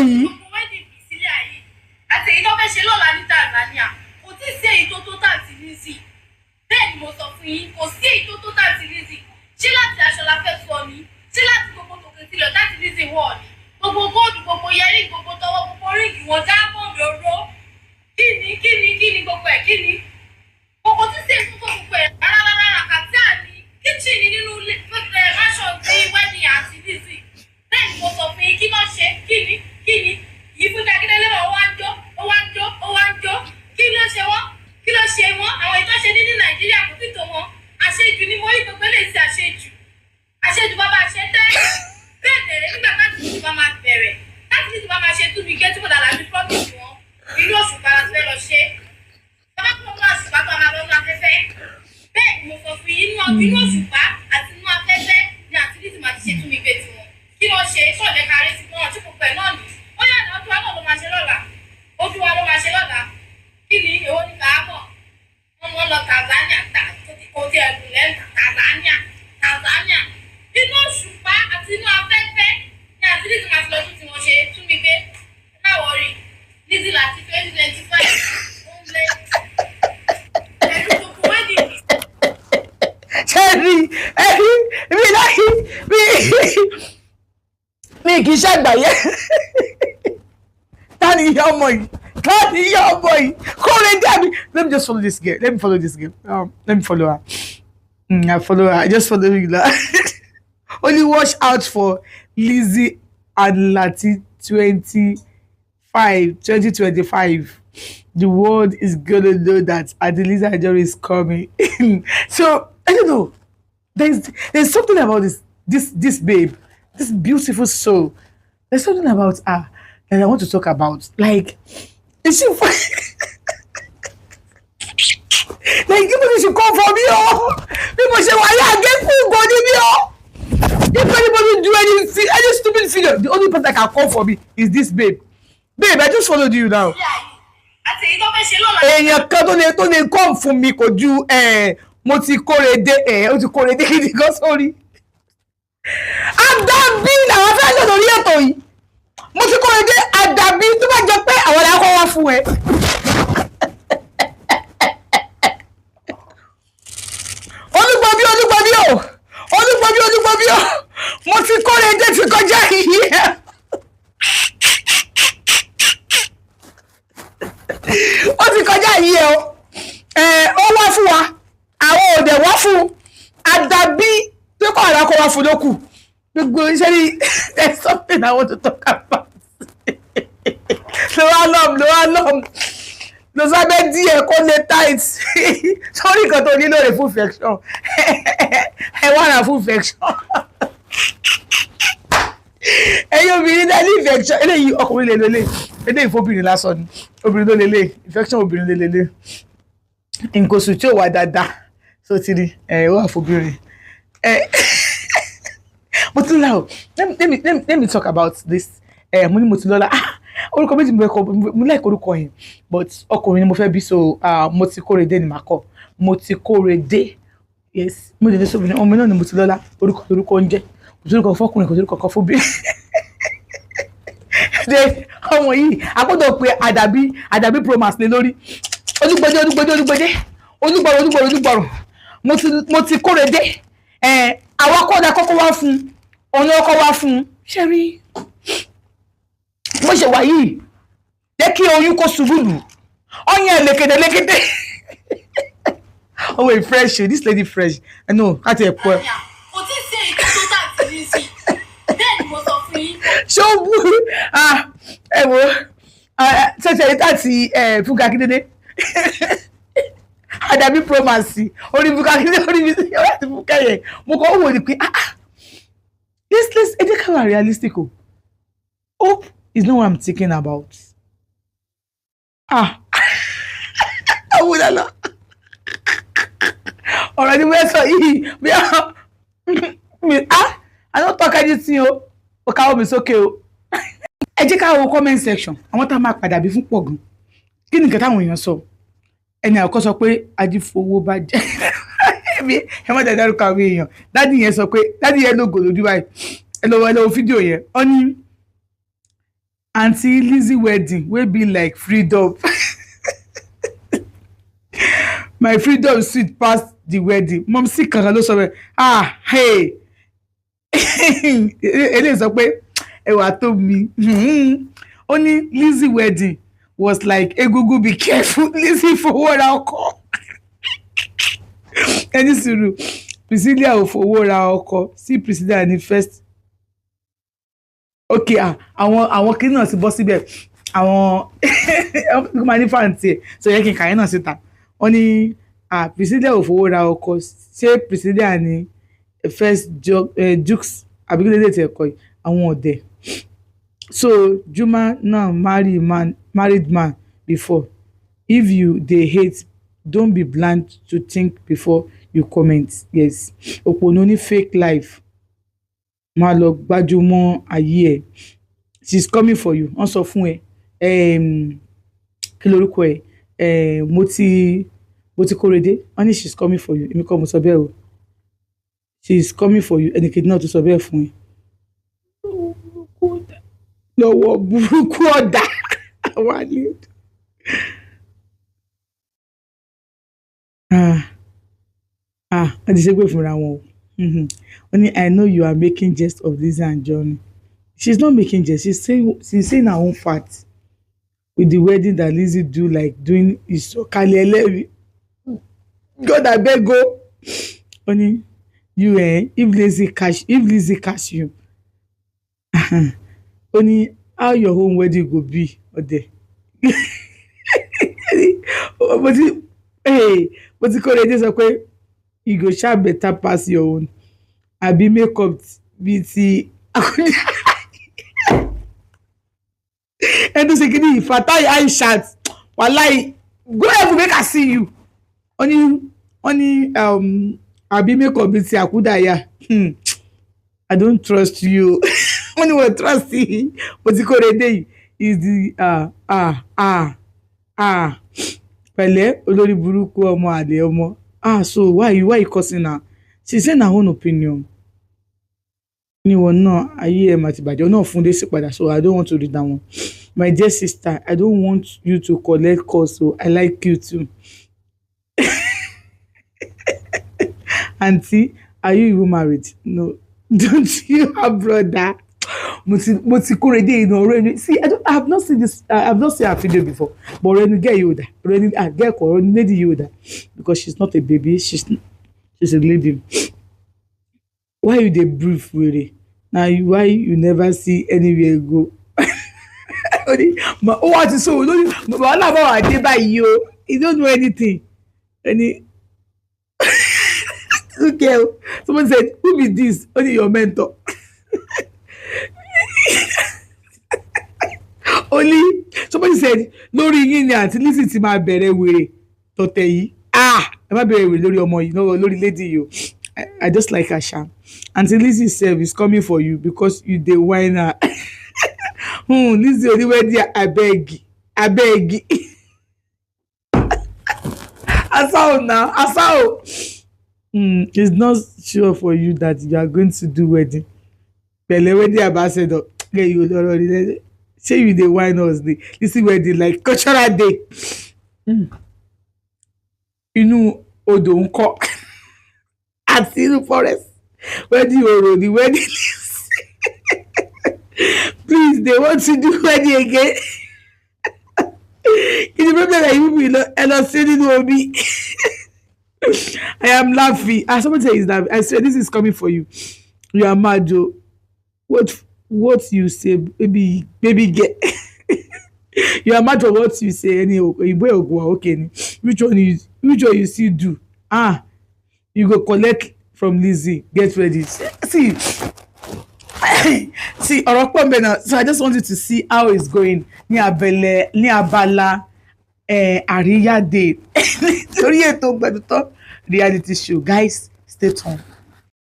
yìí. Àti èyí tó fẹ́ ṣe lọ́la ní Tanzania kò tí ì sí èyí tó tó tàǹtì Lizzy bẹ́ẹ̀ ni mo sọ fún yín kò sí èyí tó tó tàǹtì Lizzy ṣé láti aṣọ la fẹ́ sọ ni ṣé láti gbogbo tòkè sílẹ̀ tàǹtì Lizzy wọ̀ ni gbogbo góòdù gbogbo yẹrí gbogbo tọwọ́ gbogbo ríǹgì wọn diamond oró kíni gbogbo ẹ̀ kíni gbogbo tí sí èyí tó tó gbogbo ẹ̀ rárá kàtí àní kíchìnì nínú mansion tí wedding àti Lizzy bẹ́ẹ̀ ni mo sọ fún yín kí náà ṣe kíni ìfúnjà kí lélẹ́ ó wá ń jó kí ló ṣe wọ́n àwọn ìtọ́ ṣe ní Nàìjíríà kò sí tó wọn àṣejù ni mo rí gbogbo eléyìí sí àṣejù bàbá ṣe tẹ́ bẹ́ẹ̀ bẹ̀rẹ̀ nígbà láti ní ìbá máa bẹ̀rẹ̀ láti ní ìbá máa ṣe tún mi gẹ́tí mo dàgbà ní promise wọn inú Òṣùpá la fẹ́ lọ ṣe bàbá tó lọ Òṣùpá tó máa lọ́nà afẹ́fẹ́ bẹ́ẹ̀ ni mo sọ fún inú Òṣùpá àti inú afẹ́fẹ́ ni àti ní ìtìmọ̀ àti ṣe tún mi gẹ́tí wọn kí wọ́n ṣe sọ̀lẹ̀ kárí sí wọn tí kò pẹ̀ náà nì ó yà ní ọdún wa náà ló máa ṣe lọ́la ojú wa ló máa ṣe lọ́la kí ni èwo ní kàámọ̀ wọ́n lọ Tanzania kò tí ẹ̀dùn lẹ́nu Tanzania inú Òṣùpá àti inú afẹ́fẹ́ ní àti Lizzy máa ti lọ tún tí wọ́n ṣe tún mi gbé láwọ̀ rí Lizzy láti 2025 ó ń lé ẹ̀rú gbogbo wedding mi. ṣẹ́ẹ̀rì mi láyé mi kì í ṣàgbáyé tani ìyá ọmọ yìí Kore Adabi. Let me just follow this girl. Let me follow her. I follow her. I just follow you now. Only watch out for Lizzy and Lati 2025. The world is gonna know that Lizzy Anjorin is coming. So I don't know. There's something about this babe, this beautiful soul. There's something about her that I want to talk about. Like, is she like people should come for me, oh. People say, why I get full body me, oh. If anybody do any stupid video, the only person that can come for me is this babe. Babe, I just followed you now. Èèyàn kan tó lè come fún mi kò ju mo ti Korede ó ti Korede gidi gan sórí. Adabi làwọn fẹ́ lò lórí ètò yìí. Mo ti Korede Adabi tó bá jẹ́ pé àwọn làwọn kọ́ wá fún ẹ. Olúgbọ́bí o. Mo ti Korede ti kọjá yìí. Ó ti kọjá yìí o. Ó wá fún wa. Àwọn òde wá fún Adabi tó kọ́ àrà kó wá fún lókù. Gbogbo iṣẹ́ ni there's something I want to talk about. Lo wá lọ́m. Lo sábẹ́ díẹ̀ kó lè tight. Sorry kan tó nílò rẹ̀ fún infection. Ẹ wá ra fún infection. Ẹ̀yin obìnrin dá ní infection. Eléyìí ọkùnrin lè lélẹ̀. Eléyìí fóbìnrin lásán ni. Obìnrin ló lélẹ̀. Infection obìnrin lè lélẹ̀. Nǹkan oṣù tí ò wá dáadáa. So ti rí wà fóbìnrin. Mo ti lọ. Let me talk about this. Mo ní mo ti lọ́la. Orúkọ méjì mo like orúkọ yẹn, but ọkùnrin ni mo fẹ́ bí, so mo ti Korede ni màá kọ. Mo ti Korede. Yes, mo dé sóbìnrin ọmọ náà ni mo ti lọ́la. Orúkọ ń jẹ́. Kò sí orúkọ fọ́kùnrin, kò sí orúkọ kan fóbìnrin. Ọmọ yìí àgbọ́dọ̀ pé Adabi promise lé lórí. Olúgbọ̀rọ̀. Mo ti Korede. Àwọn akọ́dà kọ́kọ́ wá fún ọ̀nà ọkọ̀ wá fún ṣẹ́rí. Mo ṣe wà yìí jẹ́ kí oyún kó ṣubú lù ọyàn lékété. Oh wait, fresh. This lady fresh. I know. Káti ẹ̀ pọ̀. Kò tí ì sí èyí tó tàǹtì Lizzy. Bẹ́ẹ̀ ni mo sọ fún yín. Ṣé ó bú ẹ wo ṣẹ̀ṣẹ̀ tàǹtì Fúnkẹ́ Akíndélé. Adabi promise orí Fúnkẹ́ Akíndélé orí mi sí ọ̀rẹ́ àti Fúnkẹ́ yẹn. Mo kọ́ wò ni pé this ẹ jẹ́ ká wà realistic o. Hope is not what I'm thinking about. Awúlọ́lọ́. Ọ̀rọ̀ ni mo sọ yìí bí I don't talk anything o. O káwọ́ mi sókè o. Ẹ jẹ́ ká wo comment section. Àwọn tá máa padà bí fún pọ̀ gan. Kí ni nǹkan táwọn èèyàn sọ? Ẹni àkọ́kọ́ sọ pé ajífowó bá jẹ́. Ẹ má dàda rúkọ àwọn èèyàn. Dádì yẹn sọ pé dádì yẹn ló gòlò ojú báyìí. Ẹ lọ fídíò yẹn. Ó ní Aunty Lizzy wedding wey be like freedom. My freedom sweet pass the wedding. Mom sí kankan ló sọ bẹ́ẹ̀. Hey. Eléyìí sọ pé ẹwà tó mi. Ó ní Lizzy wedding was like egungun be careful. Lizzy fowó ra ọkọ. Ẹni sùúrù. Priscilla ò fowó ra ọkọ. Sí Priscilla ní first. Okay, àwọn kìnìún náà ti bọ́ síbẹ̀. Àwọn máa ní fàǹtì ẹ̀. So yẹ kí n kàyé náà síta. Wọ́n ní Priscilla ò fowó ra ọkọ. Ṣé Priscilla ní first jukes àbíkílẹ̀ tí ẹ̀kọ́ yìí àwọn ọ̀dẹ̀. So Juma now married man before. If you dey hate, don't be blind to think before you comment. Yes. Òpònú ní fake life. Máa lọ gbájúmọ́ ayé ẹ̀. She's coming for you. Wọ́n sọ fún ẹ. Kí lorúkọ ẹ? Mo ti kórede. Wọ́n ní she's coming for you. Èmi kọ́ mo sọ bẹ́ẹ̀ o. She's coming for you. Ẹnìkejì náà tó sọ bẹ́ẹ̀ fún ẹ. Lọ́wọ́ burúkú ọ̀dà. Wà ní. Wọ́n ti ṣe pé fúnra wọn o. Only I know you are making jest of Lizzy and Johnny. She's not making jest. She's saying her own fact with the wedding that Lizzy do, like doing is Kalelevi. God abeg go. Only you if Lizzy catch you. Only how your own wedding go be or there. But you call it just okay. You go sha better pass your own. Abi makeup bí ti ẹnu ṣe kini Fatai Aishat wallahi go help make I see you. Oni abi makeup bí ti Akudaya. I don't trust you. Only will trust you. But the correct is the pẹ̀lẹ́ olórí burúkú ọmọ àlè ọmọ. So why you cursing her? She's saying her own opinion. Anyone no, ayé ẹ mà ti bàjẹ́ náà fún dé sí padà, so I don't want to read that one. My dear sister, I don't want you to collect calls, so I like you too. Auntie, are you even married? No. Don't you have brother? Mo ti kórede inú ọ̀rẹ́ ni. See, I have not seen this. I have not seen her video before. But ọ̀rẹ́ ni get you that. Get ọ̀rẹ́ ni lady you that. Because she's not a baby. She's a lady. Why you dey brief really? Now why you never see anywhere go? But what is so? Wàhálà bá wà dé báyìí o. You don't know anything. Okay. Someone said, who be this? Only your mentor. Only somebody said, lórí yín ni àti Lizzy ti máa bẹ̀rẹ̀ wèrè tọ̀tẹ̀ yìí. Ẹ má bẹ̀rẹ̀ wèrè lórí ọmọ yìí, no, lórí lady yìí o. I just like her sha. Auntie Lizzy self is coming for you because you dey whine her. Lizzy only abeg. Asao now, Asao. It's not sure for you that you are going to do wedding. Pẹ̀lẹ́ wedding ambassador. Get you already. Say you dey whine us this wedding like cultural day. Inú odò ńkọ́. Àti inú forest. Wedding oro the wedding is. Please, they want to do wedding again. In the problem that you will not say nínú omi. I am laughing. Someone say is that I said this is coming for you. You are mad, Joe. What you say, baby girl. You are mad for what you say. Okay. Which one you still do? You go collect from Lizzy. Get ready. See, so I just wanted to see how it's going. Ní abala àríyá day. Lórí ètò gbẹ̀dútọ́ reality show. Guys, stay tuned.